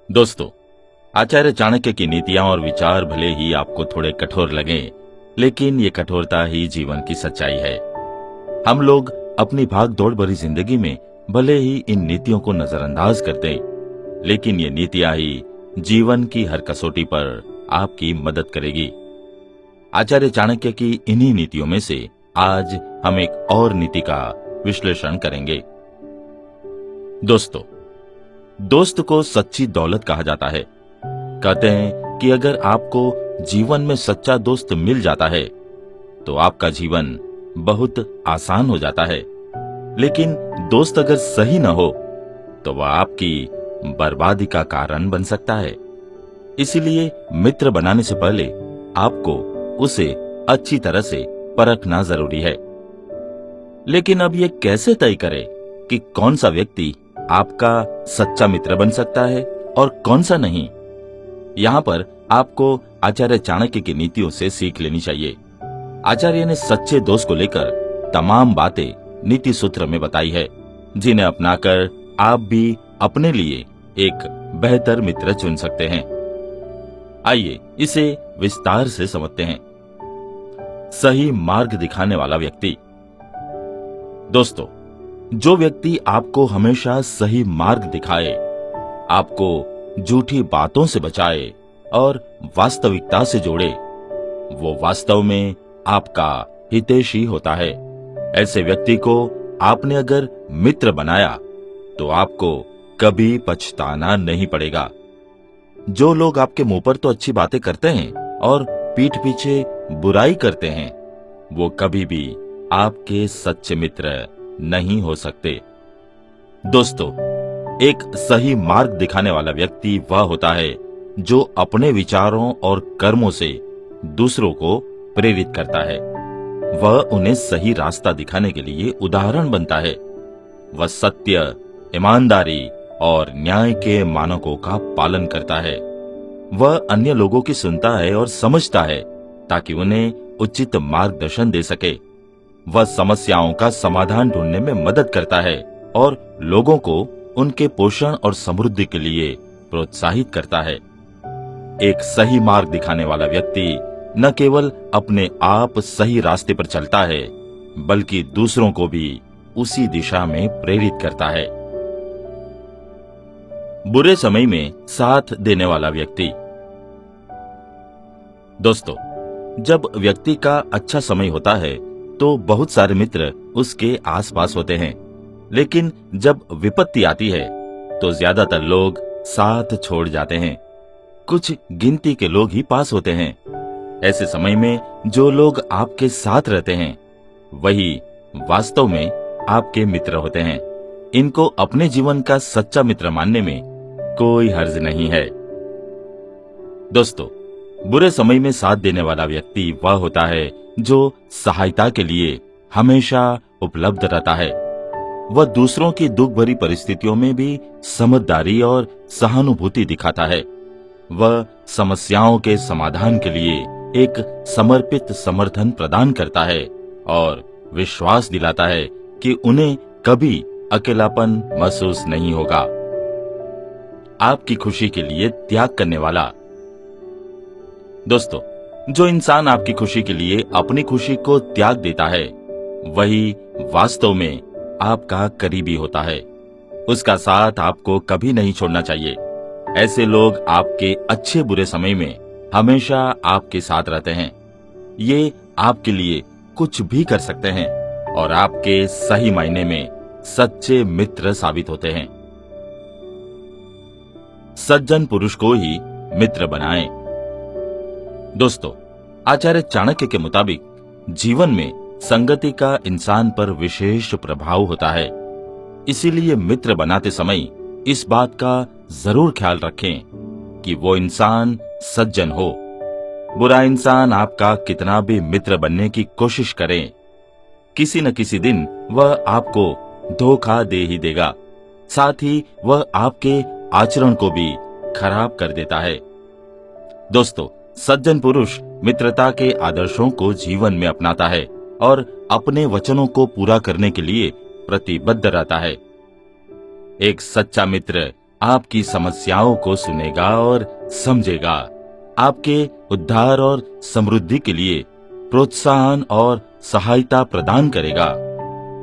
दोस्तों, आचार्य चाणक्य की नीतियां और विचार भले ही आपको थोड़े कठोर लगें, लेकिन ये कठोरता ही जीवन की सच्चाई है। हम लोग अपनी भाग दौड़ भरी जिंदगी में भले ही इन नीतियों को नजरअंदाज कर दें, लेकिन ये नीतियां ही जीवन की हर कसौटी पर आपकी मदद करेगी। आचार्य चाणक्य की इन्हीं नीतियों में से आज हम एक और नीति का विश्लेषण करेंगे। दोस्तों, दोस्त को सच्ची दौलत कहा जाता है। कहते हैं कि अगर आपको जीवन में सच्चा दोस्त मिल जाता है तो आपका जीवन बहुत आसान हो जाता है, लेकिन दोस्त अगर सही न हो तो वह आपकी बर्बादी का कारण बन सकता है। इसीलिए मित्र बनाने से पहले आपको उसे अच्छी तरह से परखना जरूरी है। लेकिन अब ये कैसे तय करें कि कौन सा व्यक्ति आपका सच्चा मित्र बन सकता है और कौन सा नहीं? यहाँ पर आपको आचार्य चाणक्य की नीतियों से सीख लेनी चाहिए। आचार्य ने सच्चे दोस्त को लेकर तमाम बातें नीति सूत्र में बताई है, जिन्हें अपनाकर आप भी अपने लिए एक बेहतर मित्र चुन सकते हैं। आइए इसे विस्तार से समझते हैं। सही मार्ग दिखाने वाला व्यक्ति। दोस्तों, जो व्यक्ति आपको हमेशा सही मार्ग दिखाए, आपको झूठी बातों से बचाए और वास्तविकता से जोड़े, वो वास्तव में आपका हितैषी होता है। ऐसे व्यक्ति को आपने अगर मित्र बनाया तो आपको कभी पछताना नहीं पड़ेगा। जो लोग आपके मुंह पर तो अच्छी बातें करते हैं और पीठ पीछे बुराई करते हैं, वो कभी भी आपके सच्चे मित्र नहीं हो सकते। दोस्तों, एक सही मार्ग दिखाने वाला व्यक्ति वह होता है जो अपने विचारों और कर्मों से दूसरों को प्रेरित करता है। वह उन्हें सही रास्ता दिखाने के लिए उदाहरण बनता है। वह सत्य, ईमानदारी और न्याय के मानकों का पालन करता है। वह अन्य लोगों की सुनता है और समझता है ताकि उन्हें उचित मार्गदर्शन दे सके। वह समस्याओं का समाधान ढूंढने में मदद करता है और लोगों को उनके पोषण और समृद्धि के लिए प्रोत्साहित करता है। एक सही मार्ग दिखाने वाला व्यक्ति न केवल अपने आप सही रास्ते पर चलता है, बल्कि दूसरों को भी उसी दिशा में प्रेरित करता है। बुरे समय में साथ देने वाला व्यक्ति। दोस्तों, जब व्यक्ति का अच्छा समय होता है तो बहुत सारे मित्र उसके आसपास होते हैं, लेकिन जब विपत्ति आती है तो ज्यादातर लोग साथ छोड़ जाते हैं। कुछ गिनती के लोग ही पास होते हैं। ऐसे समय में जो लोग आपके साथ रहते हैं वही वास्तव में आपके मित्र होते हैं। इनको अपने जीवन का सच्चा मित्र मानने में कोई हर्ज नहीं है। दोस्तों, बुरे समय में साथ देने वाला व्यक्ति वह होता है जो सहायता के लिए हमेशा उपलब्ध रहता है। वह दूसरों की दुख भरी परिस्थितियों में भी समझदारी और सहानुभूति दिखाता है। वह समस्याओं के समाधान के लिए एक समर्पित समर्थन प्रदान करता है और विश्वास दिलाता है कि उन्हें कभी अकेलापन महसूस नहीं होगा। आपकी खुशी के लिए त्याग करने वाला। दोस्तों, जो इंसान आपकी खुशी के लिए अपनी खुशी को त्याग देता है वही वास्तव में आपका करीबी होता है। उसका साथ आपको कभी नहीं छोड़ना चाहिए। ऐसे लोग आपके अच्छे बुरे समय में हमेशा आपके साथ रहते हैं। ये आपके लिए कुछ भी कर सकते हैं और आपके सही मायने में सच्चे मित्र साबित होते हैं। सज्जन पुरुष को ही मित्र बनाएं। दोस्तों, आचार्य चाणक्य के मुताबिक जीवन में संगति का इंसान पर विशेष प्रभाव होता है। इसीलिए मित्र बनाते समय इस बात का जरूर ख्याल रखें कि वो इंसान सज्जन हो। बुरा इंसान आपका कितना भी मित्र बनने की कोशिश करे, किसी न किसी दिन वह आपको धोखा दे ही देगा। साथ ही वह आपके आचरण को भी खराब कर देता है। दोस्तों, सज्जन पुरुष मित्रता के आदर्शों को जीवन में अपनाता है और अपने वचनों को पूरा करने के लिए प्रतिबद्ध रहता है। एक सच्चा मित्र आपकी समस्याओं को सुनेगा और समझेगा, आपके उद्धार और समृद्धि के लिए प्रोत्साहन और सहायता प्रदान करेगा।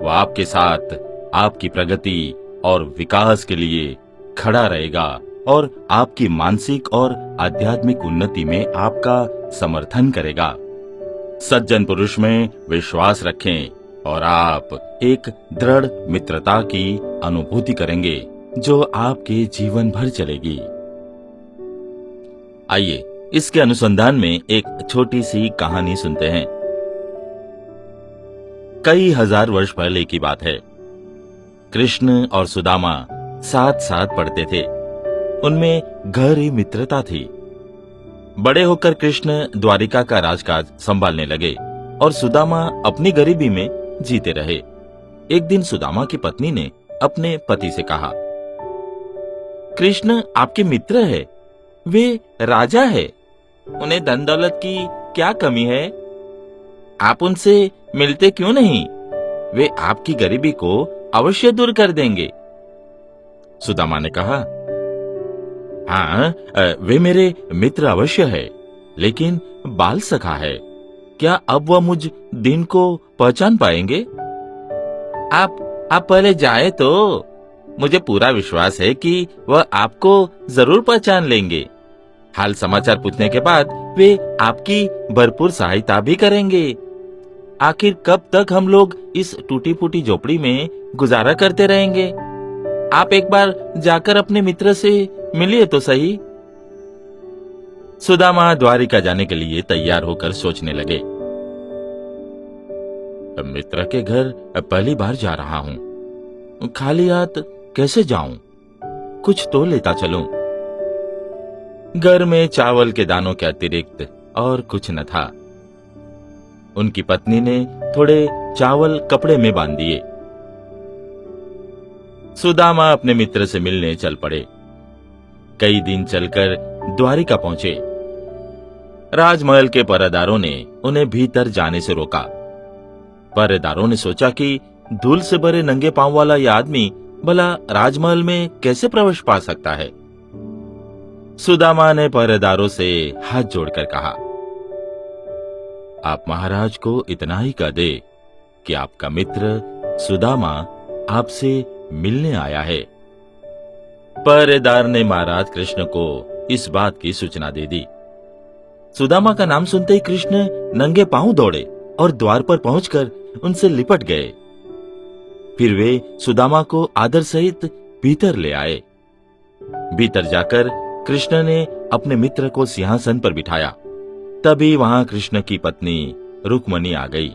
वो आपके साथ आपकी प्रगति और विकास के लिए खड़ा रहेगा और आपकी मानसिक और आध्यात्मिक उन्नति में आपका समर्थन करेगा। सज्जन पुरुष में विश्वास रखें और आप एक दृढ़ मित्रता की अनुभूति करेंगे जो आपके जीवन भर चलेगी। आइए इसके अनुसंधान में एक छोटी सी कहानी सुनते हैं। कई हजार वर्ष पहले की बात है। कृष्ण और सुदामा साथ साथ पढ़ते थे। उनमें गहरी मित्रता थी। बड़े होकर कृष्ण द्वारिका का राजकाज संभालने लगे और सुदामा अपनी गरीबी में जीते रहे। एक दिन सुदामा की पत्नी ने अपने पति से कहा, कृष्ण आपके मित्र है, वे राजा है, उन्हें धन दौलत की क्या कमी है? आप उनसे मिलते क्यों नहीं? वे आपकी गरीबी को अवश्य दूर कर देंगे। सुदामा ने कहा, हाँ, वे मेरे मित्र अवश्य है, लेकिन बाल सखा है। क्या अब वह मुझ दिन को पहचान पाएंगे? आप पहले जाए तो मुझे पूरा विश्वास है कि वह आपको जरूर पहचान लेंगे। हाल समाचार पूछने के बाद वे आपकी भरपूर सहायता भी करेंगे। आखिर कब तक हम लोग इस टूटी फूटी झोपड़ी में गुजारा करते रहेंगे? आप एक बार जाकर अपने मित्र से मिलिए तो सही। सुदामा द्वारिका जाने के लिए तैयार होकर सोचने लगे। मित्र के घर पहली बार जा रहा हूं, खाली हाथ कैसे जाऊं? कुछ तो लेता चलूं। घर में चावल के दानों के अतिरिक्त और कुछ न था। उनकी पत्नी ने थोड़े चावल कपड़े में बांध दिए। सुदामा अपने मित्र से मिलने चल पड़े। कई दिन चलकर द्वारिका पहुंचे। राजमहल के पहरेदारों ने उन्हें भीतर जाने से रोका। पहरेदारों ने सोचा कि धूल से भरे नंगे पांव वाला यह आदमी भला राजमहल में कैसे प्रवेश पा सकता है। सुदामा ने पहरेदारों से हाथ जोड़कर कहा, आप महाराज को इतना ही कह दे कि आपका मित्र सुदामा आपसे मिलने आया है। पहरेदार ने महाराज कृष्ण को इस बात की सूचना दे दी। सुदामा का नाम सुनते ही कृष्ण नंगे पांव दौड़े और द्वार पर पहुंचकर उनसे लिपट गए। फिर वे सुदामा को आदर सहित भीतर ले आए। भीतर जाकर कृष्ण ने अपने मित्र को सिंहासन पर बिठाया। तभी वहां कृष्ण की पत्नी रुक्मणी आ गई।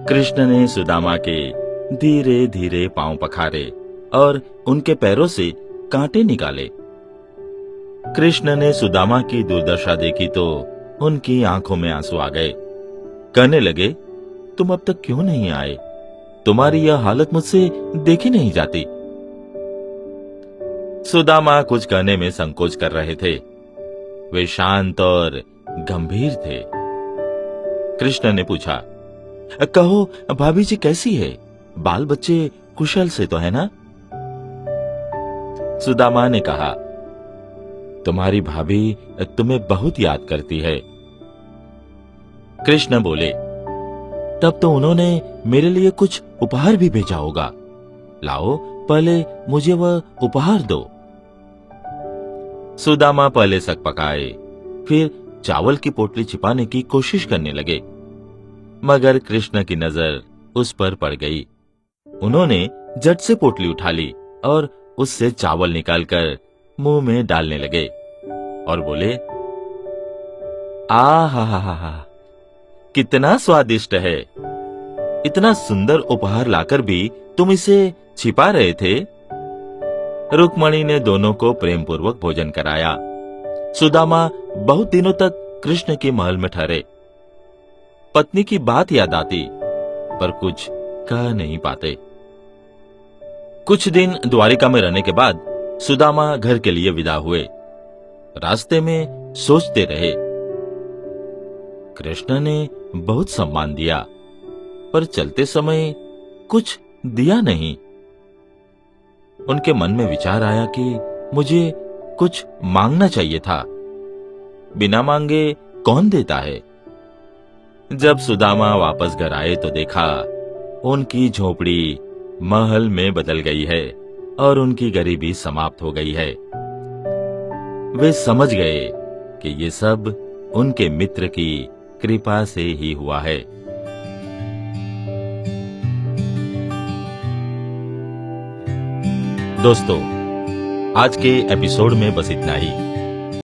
कृष्ण ने सुदामा के धीरे धीरे पांव पखारे और उनके पैरों से कांटे निकाले। कृष्ण ने सुदामा की दुर्दशा देखी तो उनकी आंखों में आंसू आ गए। कहने लगे, तुम अब तक क्यों नहीं आए? तुम्हारी यह हालत मुझसे देखी नहीं जाती। सुदामा कुछ कहने में संकोच कर रहे थे। वे शांत और गंभीर थे। कृष्ण ने पूछा, कहो भाभी जी कैसी है? बाल बच्चे कुशल से तो है ना? सुदामा ने कहा, तुम्हारी भाभी तुम्हें बहुत याद करती है। कृष्ण बोले, तब तो उन्होंने मेरे लिए कुछ उपहार भी भेजा होगा। लाओ पहले मुझे वह उपहार दो। सुदामा पहले सक पकाए, फिर चावल की पोटली छिपाने की कोशिश करने लगे, मगर कृष्ण की नजर उस पर पड़ गई। उन्होंने झट से पोटली उठा ली और उससे चावल निकालकर मुंह में डालने लगे और बोले, आहा, कितना स्वादिष्ट है। इतना सुंदर उपहार लाकर भी तुम इसे छिपा रहे थे। रुक्मणी ने दोनों को प्रेम पूर्वक भोजन कराया। सुदामा बहुत दिनों तक कृष्ण के महल में ठहरे। पत्नी की बात याद आती पर कुछ कह नहीं पाते। कुछ दिन द्वारिका में रहने के बाद सुदामा घर के लिए विदा हुए। रास्ते में सोचते रहे, कृष्ण ने बहुत सम्मान दिया पर चलते समय कुछ दिया नहीं। उनके मन में विचार आया कि मुझे कुछ मांगना चाहिए था। बिना मांगे कौन देता है। जब सुदामा वापस घर आए तो देखा उनकी झोपड़ी महल में बदल गई है और उनकी गरीबी समाप्त हो गई है। वे समझ गए कि ये सब उनके मित्र की कृपा से ही हुआ है। दोस्तों, आज के एपिसोड में बस इतना ही।